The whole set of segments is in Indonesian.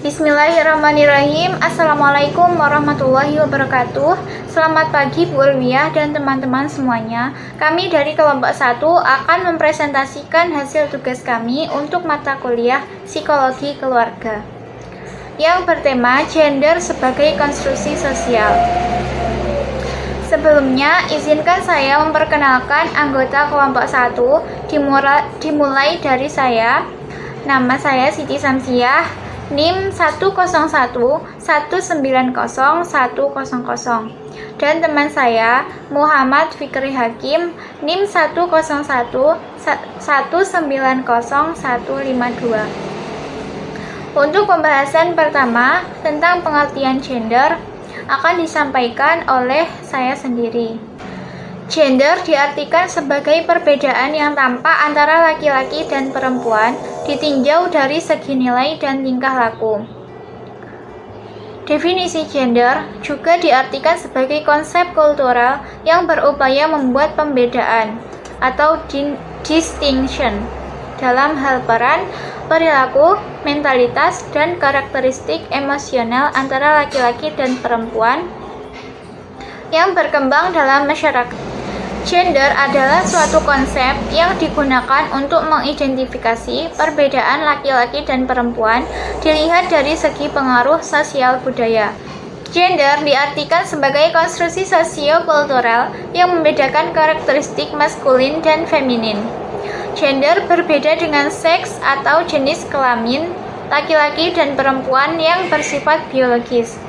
Bismillahirrahmanirrahim. Assalamualaikum warahmatullahi wabarakatuh. Selamat pagi Bu Ulwiah dan teman-teman semuanya. Kami dari kelompok 1 akan mempresentasikan hasil tugas kami untuk mata kuliah Psikologi Keluarga yang bertema gender sebagai konstruksi sosial. Sebelumnya, izinkan saya memperkenalkan anggota kelompok 1 dimulai dari saya. Nama saya Siti Samsiah, NIM 101190100, dan teman saya Muhammad Fikri Hakim, NIM 101190152. Untuk pembahasan pertama tentang pengertian gender akan disampaikan oleh saya sendiri. Gender diartikan sebagai perbedaan yang tampak antara laki-laki dan perempuan ditinjau dari segi nilai dan tingkah laku. Definisi gender juga diartikan sebagai konsep kultural yang berupaya membuat pembedaan atau distinction dalam hal peran, perilaku, mentalitas, dan karakteristik emosional antara laki-laki dan perempuan yang berkembang dalam masyarakat. Gender adalah suatu konsep yang digunakan untuk mengidentifikasi perbedaan laki-laki dan perempuan dilihat dari segi pengaruh sosial budaya. Gender diartikan sebagai konstruksi sosio-kultural yang membedakan karakteristik maskulin dan feminin. Gender berbeda dengan seks atau jenis kelamin laki-laki dan perempuan yang bersifat biologis.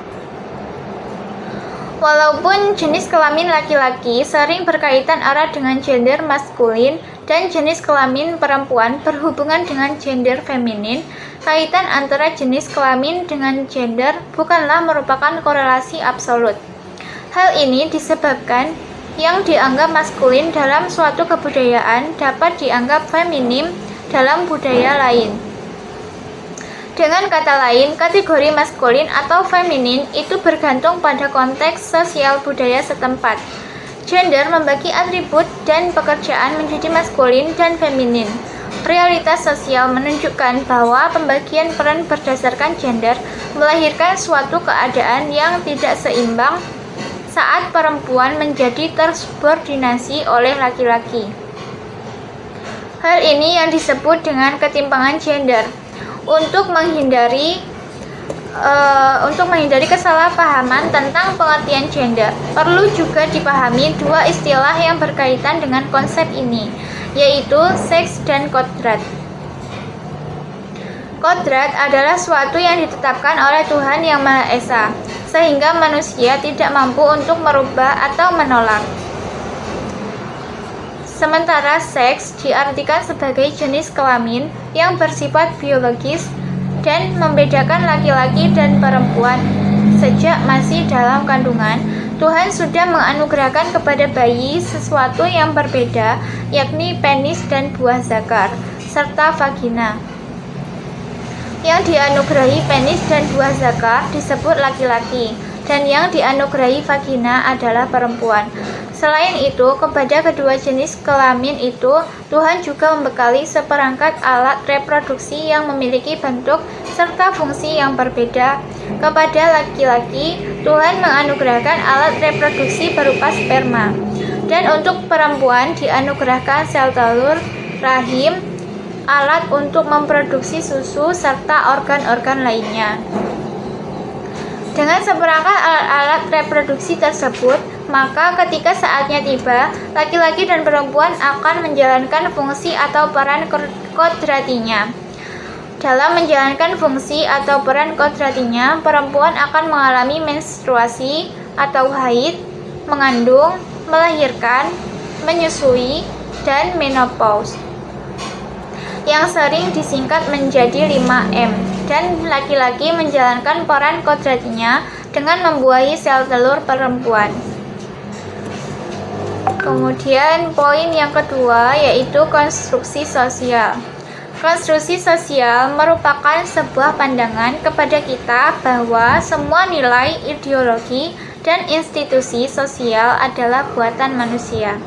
Walaupun jenis kelamin laki-laki sering berkaitan erat dengan gender maskulin dan jenis kelamin perempuan berhubungan dengan gender feminin, kaitan antara jenis kelamin dengan gender bukanlah merupakan korelasi absolut. Hal ini disebabkan yang dianggap maskulin dalam suatu kebudayaan dapat dianggap feminim dalam budaya lain. Dengan kata lain, kategori maskulin atau feminin itu bergantung pada konteks sosial budaya setempat. Gender membagi atribut dan pekerjaan menjadi maskulin dan feminin. Realitas sosial menunjukkan bahwa pembagian peran berdasarkan gender melahirkan suatu keadaan yang tidak seimbang saat perempuan menjadi tersubordinasi oleh laki-laki. Hal ini yang disebut dengan ketimpangan gender. Untuk menghindari kesalahpahaman tentang pengertian gender, perlu juga dipahami dua istilah yang berkaitan dengan konsep ini, yaitu seks dan kodrat. Kodrat adalah suatu yang ditetapkan oleh Tuhan Yang Maha Esa, sehingga manusia tidak mampu untuk merubah atau menolak. Sementara seks diartikan sebagai jenis kelamin yang bersifat biologis dan membedakan laki-laki dan perempuan. Sejak masih dalam kandungan, Tuhan sudah menganugerahkan kepada bayi sesuatu yang berbeda, yakni penis dan buah zakar, serta vagina. Yang dianugerahi penis dan buah zakar disebut laki-laki, dan yang dianugerahi vagina adalah perempuan. Selain itu, kepada kedua jenis kelamin itu, Tuhan juga membekali seperangkat alat reproduksi yang memiliki bentuk serta fungsi yang berbeda. Kepada laki-laki, Tuhan menganugerahkan alat reproduksi berupa sperma, dan untuk perempuan dianugerahkan sel telur, rahim, alat untuk memproduksi susu, serta organ-organ lainnya. Dengan seperangkat alat-alat reproduksi tersebut, maka ketika saatnya tiba, laki-laki dan perempuan akan menjalankan fungsi atau peran kodratinya. Dalam menjalankan fungsi atau peran kodratinya, perempuan akan mengalami menstruasi atau haid, mengandung, melahirkan, menyusui, dan menopause, yang sering disingkat menjadi 5M, dan laki-laki menjalankan peran kodratinya dengan membuahi sel telur perempuan. Kemudian poin yang kedua yaitu konstruksi sosial. Konstruksi sosial merupakan sebuah pandangan kepada kita bahwa semua nilai, ideologi, dan institusi sosial adalah buatan manusia.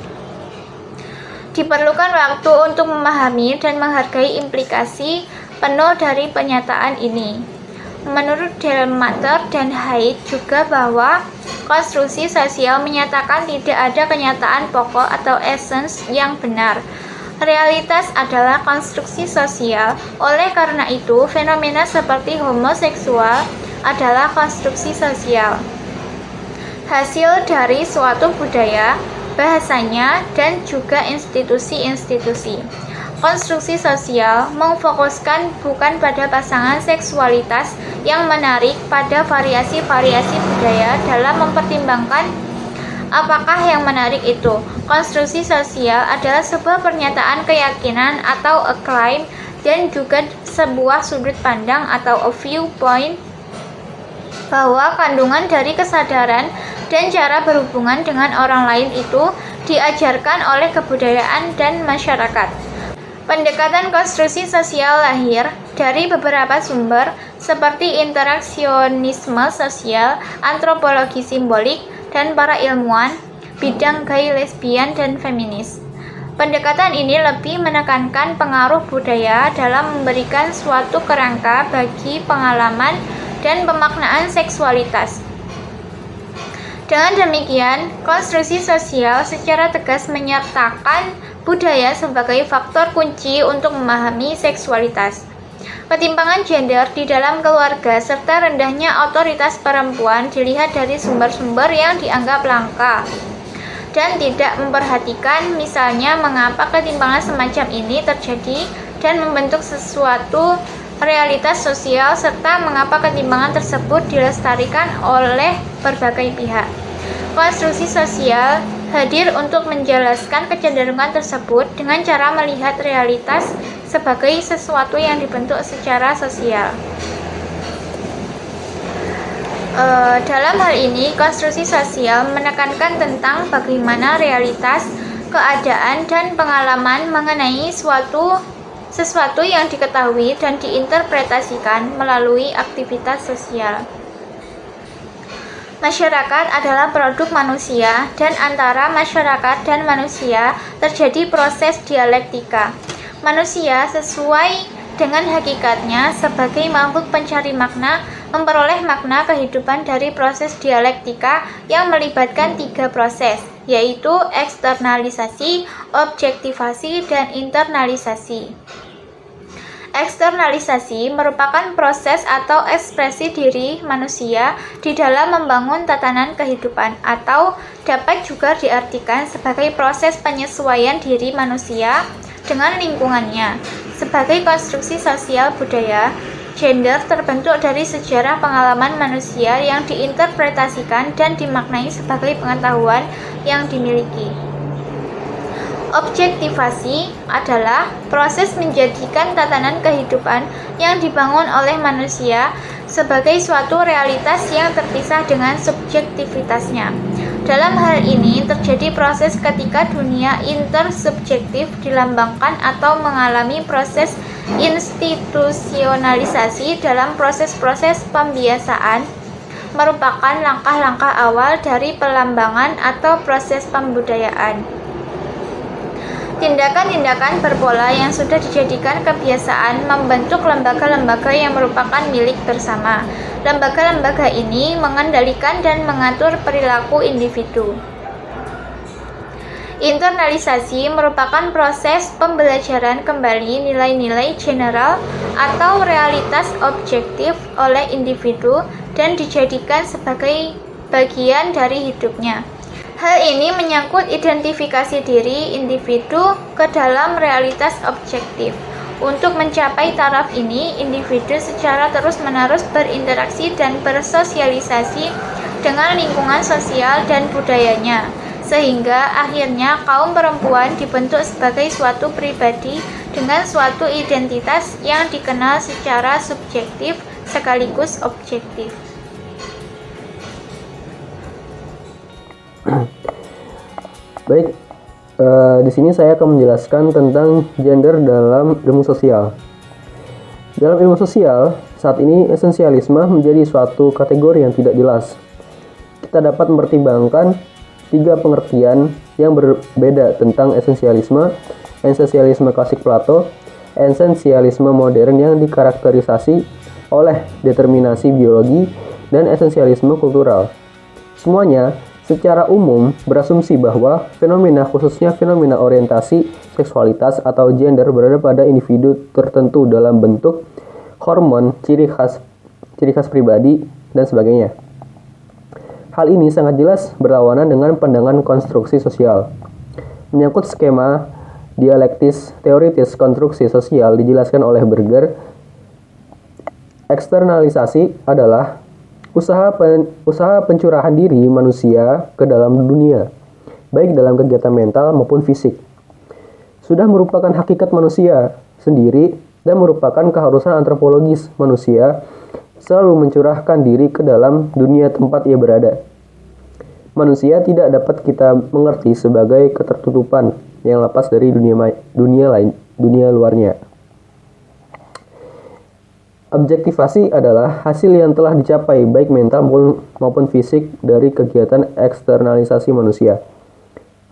Diperlukan waktu untuk memahami dan menghargai implikasi penuh dari pernyataan ini. Menurut Delmater dan Haidt juga bahwa konstruksi sosial menyatakan tidak ada kenyataan pokok atau essence yang benar. Realitas adalah konstruksi sosial, oleh karena itu fenomena seperti homoseksual adalah konstruksi sosial. Hasil dari suatu budaya, bahasanya, dan juga institusi-institusi. Konstruksi sosial memfokuskan bukan pada pasangan seksualitas yang menarik pada variasi-variasi budaya dalam mempertimbangkan apakah yang menarik itu. Konstruksi sosial adalah sebuah pernyataan keyakinan atau a claim dan juga sebuah sudut pandang atau a viewpoint bahwa kandungan dari kesadaran dan cara berhubungan dengan orang lain itu diajarkan oleh kebudayaan dan masyarakat. Pendekatan konstruksi sosial lahir dari beberapa sumber seperti interaksionisme sosial, antropologi simbolik, dan para ilmuwan bidang gay, lesbian, dan feminis. Pendekatan ini lebih menekankan pengaruh budaya dalam memberikan suatu kerangka bagi pengalaman dan pemaknaan seksualitas. Dengan demikian, konstruksi sosial secara tegas menyertakan budaya sebagai faktor kunci untuk memahami seksualitas. Ketimpangan gender di dalam keluarga serta rendahnya otoritas perempuan dilihat dari sumber-sumber yang dianggap langka dan tidak memperhatikan misalnya mengapa ketimpangan semacam ini terjadi dan membentuk sesuatu realitas sosial serta mengapa ketimpangan tersebut dilestarikan oleh berbagai pihak. Konstruksi sosial hadir untuk menjelaskan kecenderungan tersebut dengan cara melihat realitas sebagai sesuatu yang dibentuk secara sosial. Dalam hal ini, konstruksi sosial menekankan tentang bagaimana realitas, keadaan, dan pengalaman mengenai sesuatu yang diketahui dan diinterpretasikan melalui aktivitas sosial. Masyarakat adalah produk manusia, dan antara masyarakat dan manusia terjadi proses dialektika. Manusia sesuai dengan hakikatnya sebagai makhluk pencari makna memperoleh makna kehidupan dari proses dialektika yang melibatkan 3 proses, yaitu eksternalisasi, objektivasi, dan internalisasi. Eksternalisasi merupakan proses atau ekspresi diri manusia di dalam membangun tatanan kehidupan, atau dapat juga diartikan sebagai proses penyesuaian diri manusia dengan lingkungannya. Sebagai konstruksi sosial budaya, gender terbentuk dari sejarah pengalaman manusia yang diinterpretasikan dan dimaknai sebagai pengetahuan yang dimiliki. Objektivasi adalah proses menjadikan tatanan kehidupan yang dibangun oleh manusia sebagai suatu realitas yang terpisah dengan subjektivitasnya. Dalam hal ini terjadi proses ketika dunia intersubjektif dilambangkan atau mengalami proses institusionalisasi dalam proses-proses pembiasaan, merupakan langkah-langkah awal dari pelambangan atau proses pembudayaan. Tindakan-tindakan berpola yang sudah dijadikan kebiasaan membentuk lembaga-lembaga yang merupakan milik bersama. Lembaga-lembaga ini mengendalikan dan mengatur perilaku individu. Internalisasi merupakan proses pembelajaran kembali nilai-nilai general atau realitas objektif oleh individu dan dijadikan sebagai bagian dari hidupnya. Hal ini menyangkut identifikasi diri individu ke dalam realitas objektif. Untuk mencapai taraf ini, individu secara terus-menerus berinteraksi dan bersosialisasi dengan lingkungan sosial dan budayanya, sehingga akhirnya kaum perempuan dibentuk sebagai suatu pribadi dengan suatu identitas yang dikenal secara subjektif sekaligus objektif. Baik, di sini saya akan menjelaskan tentang gender dalam ilmu sosial. Dalam ilmu sosial, saat ini esensialisme menjadi suatu kategori yang tidak jelas. Kita dapat mempertimbangkan 3 pengertian yang berbeda tentang esensialisme klasik Plato, esensialisme modern yang dikarakterisasi oleh determinasi biologi dan esensialisme kultural. Semuanya secara umum berasumsi bahwa fenomena, khususnya fenomena orientasi, seksualitas, atau gender berada pada individu tertentu dalam bentuk hormon, ciri khas pribadi, dan sebagainya. Hal ini sangat jelas berlawanan dengan pandangan konstruksi sosial. Menyangkut skema dialektis teoritis konstruksi sosial dijelaskan oleh Berger, eksternalisasi adalah usaha pencurahan diri manusia ke dalam dunia, baik dalam kegiatan mental maupun fisik. Sudah merupakan hakikat manusia sendiri dan merupakan keharusan antropologis manusia selalu mencurahkan diri ke dalam dunia tempat ia berada. Manusia tidak dapat kita mengerti sebagai ketertutupan yang lepas dari dunia luarnya. Objektivasi adalah hasil yang telah dicapai baik mental maupun fisik dari kegiatan eksternalisasi manusia.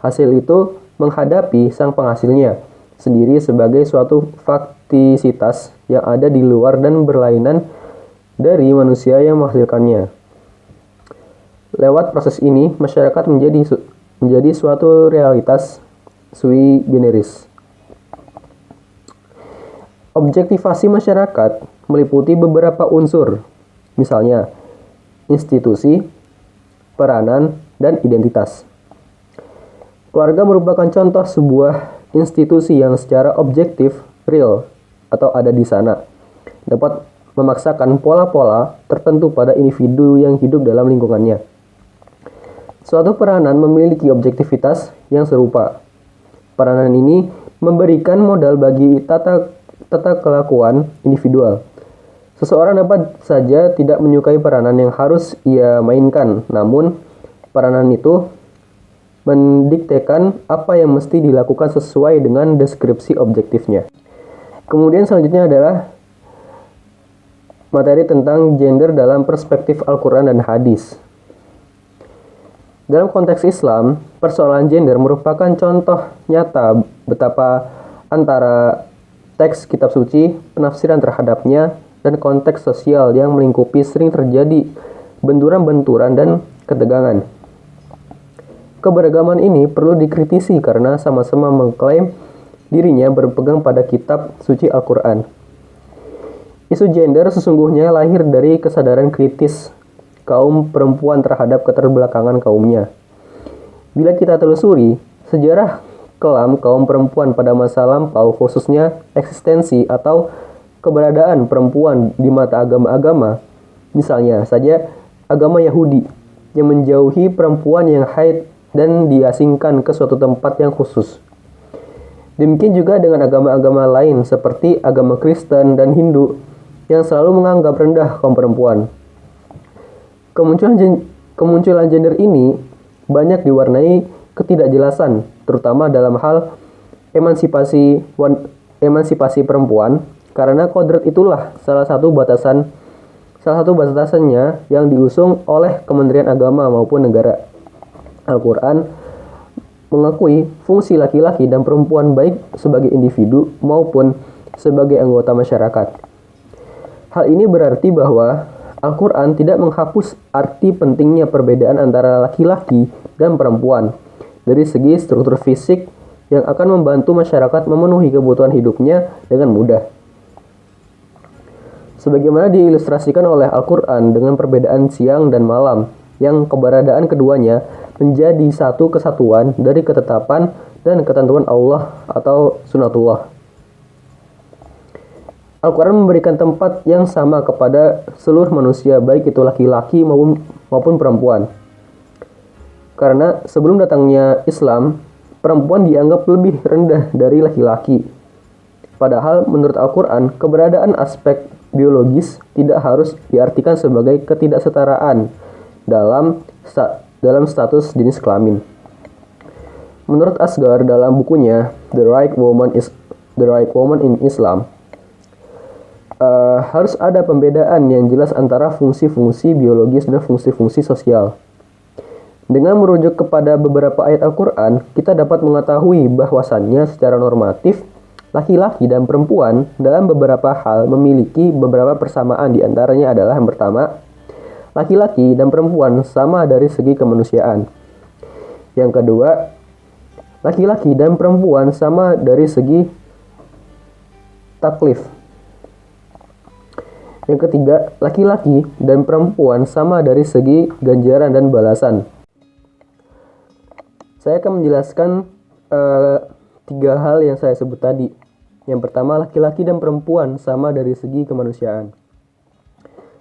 Hasil itu menghadapi sang penghasilnya sendiri sebagai suatu faktisitas yang ada di luar dan berlainan dari manusia yang menghasilkannya. Lewat proses ini, masyarakat menjadi suatu realitas sui generis. Objektivasi masyarakat meliputi beberapa unsur, misalnya institusi, peranan, dan identitas. Keluarga merupakan contoh sebuah institusi yang secara objektif, real, atau ada di sana, dapat memaksakan pola-pola tertentu pada individu yang hidup dalam lingkungannya. Suatu peranan memiliki objektivitas yang serupa. Peranan ini memberikan modal bagi tata kelakuan individual. Seseorang dapat saja tidak menyukai peranan yang harus ia mainkan, namun peranan itu mendiktekan apa yang mesti dilakukan sesuai dengan deskripsi objektifnya. Kemudian selanjutnya adalah materi tentang gender dalam perspektif Al-Quran dan hadis. Dalam konteks Islam, persoalan gender merupakan contoh nyata betapa antara teks kitab suci, penafsiran terhadapnya, dan konteks sosial yang melingkupi sering terjadi benturan-benturan dan ketegangan. Keberagaman ini perlu dikritisi karena sama-sama mengklaim dirinya berpegang pada kitab suci Al-Quran. Isu gender sesungguhnya lahir dari kesadaran kritis kaum perempuan terhadap keterbelakangan kaumnya. Bila kita telusuri sejarah kelam kaum perempuan pada masa lampau, khususnya eksistensi atau keberadaan perempuan di mata agama-agama, misalnya saja agama Yahudi yang menjauhi perempuan yang haid dan diasingkan ke suatu tempat yang khusus. Demikian juga dengan agama-agama lain seperti agama Kristen dan Hindu yang selalu menganggap rendah kaum perempuan. Kemunculan gender ini banyak diwarnai ketidakjelasan, terutama dalam hal emansipasi perempuan, karena kodrat itulah salah satu batasannya yang diusung oleh Kementerian Agama maupun negara. Al-Quran mengakui fungsi laki-laki dan perempuan baik sebagai individu maupun sebagai anggota masyarakat. Hal ini berarti bahwa Al-Quran tidak menghapus arti pentingnya perbedaan antara laki-laki dan perempuan dari segi struktur fisik yang akan membantu masyarakat memenuhi kebutuhan hidupnya dengan mudah. Sebagaimana diilustrasikan oleh Al-Quran dengan perbedaan siang dan malam, yang keberadaan keduanya menjadi satu kesatuan dari ketetapan dan ketentuan Allah atau sunatullah. Al-Quran memberikan tempat yang sama kepada seluruh manusia, baik itu laki-laki maupun perempuan. Karena sebelum datangnya Islam, perempuan dianggap lebih rendah dari laki-laki. Padahal menurut Al-Quran, keberadaan aspek biologis tidak harus diartikan sebagai ketidaksetaraan dalam status jenis kelamin. Menurut Asghar dalam bukunya The Right Woman in Islam, harus ada pembedaan yang jelas antara fungsi-fungsi biologis dan fungsi-fungsi sosial. Dengan merujuk kepada beberapa ayat Al-Quran, kita dapat mengetahui bahwasannya secara normatif, Laki-laki dan perempuan dalam beberapa hal memiliki beberapa persamaan, di antaranya adalah yang pertama, laki-laki dan perempuan sama dari segi kemanusiaan. Yang kedua, laki-laki dan perempuan sama dari segi taklif. Yang ketiga, laki-laki dan perempuan sama dari segi ganjaran dan balasan. Saya akan menjelaskan 3 hal yang saya sebut tadi. Yang pertama, laki-laki dan perempuan sama dari segi kemanusiaan.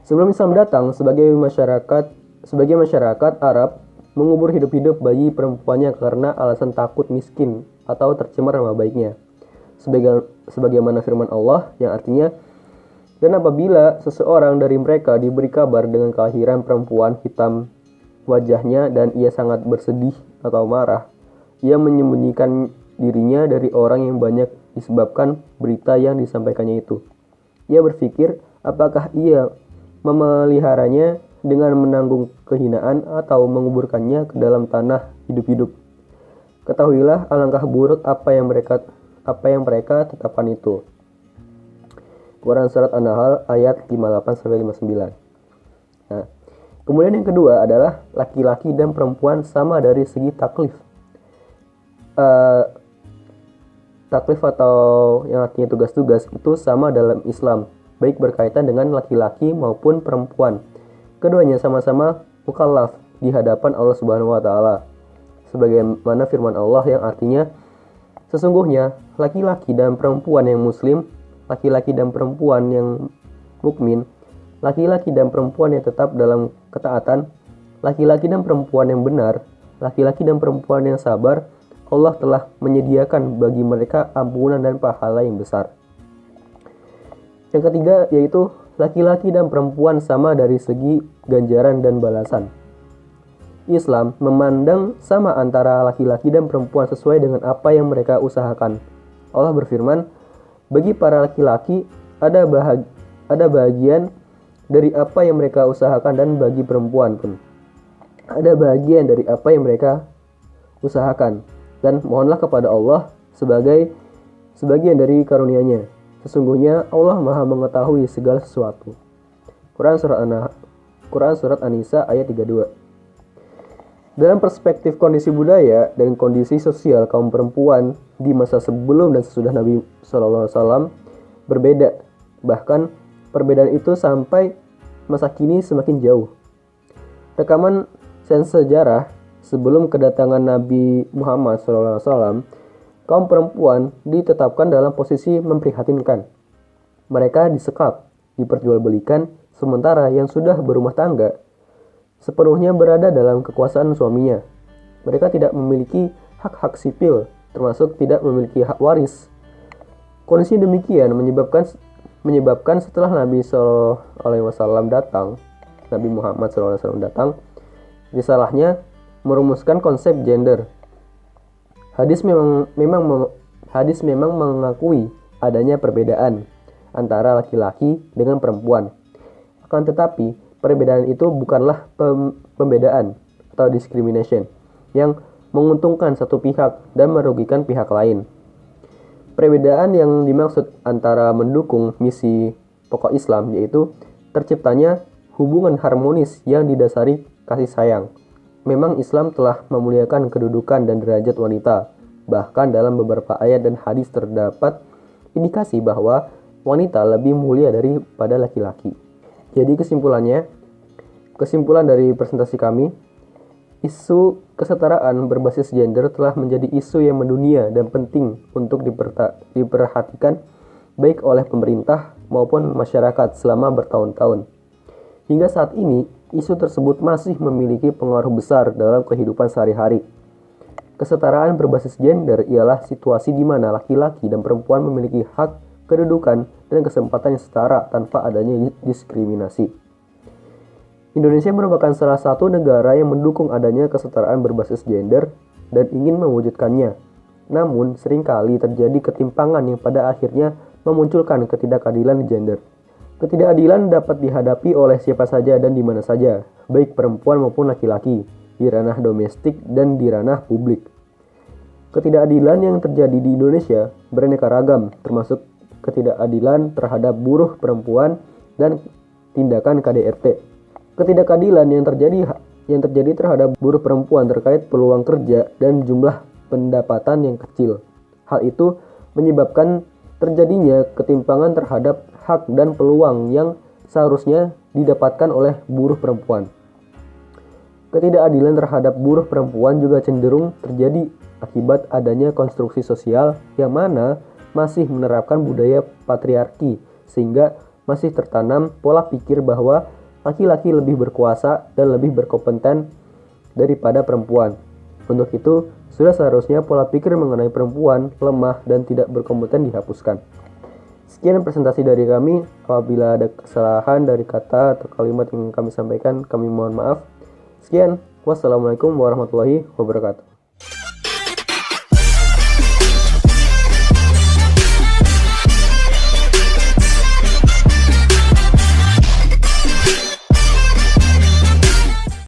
Sebelum Islam datang, sebagai masyarakat Arab mengubur hidup-hidup bayi perempuannya karena alasan takut miskin atau tercemar nama baiknya. Sebagaimana firman Allah yang artinya, dan apabila seseorang dari mereka diberi kabar dengan kelahiran perempuan hitam wajahnya dan ia sangat bersedih atau marah, ia menyembunyikan dirinya dari orang yang banyak disebabkan berita yang disampaikannya itu. Ia berpikir, apakah ia memeliharanya dengan menanggung kehinaan atau menguburkannya ke dalam tanah hidup-hidup. Ketahuilah alangkah buruk apa yang mereka tetapkan itu. Quran Surat An-Nahl ayat 58-59. Nah, kemudian yang kedua adalah laki-laki dan perempuan sama dari segi taklif. Taklif atau yang artinya tugas-tugas itu sama dalam Islam, baik berkaitan dengan laki-laki maupun perempuan. Keduanya sama-sama mukallaf di hadapan Allah Subhanahu wa taala. Sebagaimana firman Allah yang artinya, sesungguhnya laki-laki dan perempuan yang muslim, laki-laki dan perempuan yang mukmin, laki-laki dan perempuan yang tetap dalam ketaatan, laki-laki dan perempuan yang benar, laki-laki dan perempuan yang sabar, Allah telah menyediakan bagi mereka ampunan dan pahala yang besar. Yang ketiga yaitu laki-laki dan perempuan sama dari segi ganjaran dan balasan. Islam memandang sama antara laki-laki dan perempuan sesuai dengan apa yang mereka usahakan. Allah berfirman, bagi para laki-laki ada bagian dari apa yang mereka usahakan, dan bagi perempuan pun ada bagian dari apa yang mereka usahakan. Dan mohonlah kepada Allah sebagian dari karunia-Nya. Sesungguhnya Allah Maha mengetahui segala sesuatu. Quran Surat An-Nisa ayat 32. Dalam perspektif kondisi budaya dan kondisi sosial kaum perempuan di masa sebelum dan sesudah Nabi SAW berbeda. Bahkan perbedaan itu sampai masa kini semakin jauh. Rekaman sejarah sebelum kedatangan Nabi Muhammad SAW, kaum perempuan ditetapkan dalam posisi memprihatinkan. Mereka disekap, diperjualbelikan, sementara yang sudah berumah tangga sepenuhnya berada dalam kekuasaan suaminya. Mereka tidak memiliki hak-hak sipil, termasuk tidak memiliki hak waris. Kondisi demikian menyebabkan setelah Nabi SAW datang, Nabi Muhammad SAW datang, risalahnya merumuskan konsep gender. Hadis memang mengakui adanya perbedaan antara laki-laki dengan perempuan. Akan tetapi, perbedaan itu bukanlah pembedaan atau discrimination yang menguntungkan satu pihak dan merugikan pihak lain. Perbedaan yang dimaksud antara mendukung misi pokok Islam, yaitu terciptanya hubungan harmonis yang didasari kasih sayang. Memang Islam telah memuliakan kedudukan dan derajat wanita. Bahkan dalam beberapa ayat dan hadis terdapat indikasi bahwa wanita lebih mulia daripada laki-laki. Jadi kesimpulan dari presentasi kami, isu kesetaraan berbasis gender telah menjadi isu yang mendunia dan penting untuk diperhatikan baik oleh pemerintah maupun masyarakat selama bertahun-tahun. Hingga saat ini, isu tersebut masih memiliki pengaruh besar dalam kehidupan sehari-hari. Kesetaraan berbasis gender ialah situasi di mana laki-laki dan perempuan memiliki hak, kedudukan, dan kesempatan yang setara tanpa adanya diskriminasi. Indonesia merupakan salah satu negara yang mendukung adanya kesetaraan berbasis gender dan ingin mewujudkannya. Namun, seringkali terjadi ketimpangan yang pada akhirnya memunculkan ketidakadilan gender. Ketidakadilan dapat dihadapi oleh siapa saja dan di mana saja, baik perempuan maupun laki-laki, di ranah domestik dan di ranah publik. Ketidakadilan yang terjadi di Indonesia beraneka ragam, termasuk ketidakadilan terhadap buruh perempuan dan tindakan KDRT. Ketidakadilan yang terjadi terhadap buruh perempuan terkait peluang kerja dan jumlah pendapatan yang kecil. Hal itu menyebabkan terjadinya ketimpangan terhadap hak dan peluang yang seharusnya didapatkan oleh buruh perempuan. Ketidakadilan terhadap buruh perempuan juga cenderung terjadi akibat adanya konstruksi sosial yang mana masih menerapkan budaya patriarki, sehingga masih tertanam pola pikir bahwa laki-laki lebih berkuasa dan lebih berkompeten daripada perempuan. Untuk itu, sudah seharusnya pola pikir mengenai perempuan lemah dan tidak berkompeten dihapuskan. Sekian presentasi dari kami. Apabila ada kesalahan dari kata atau kalimat yang kami sampaikan, kami mohon maaf. Sekian, wassalamualaikum warahmatullahi wabarakatuh.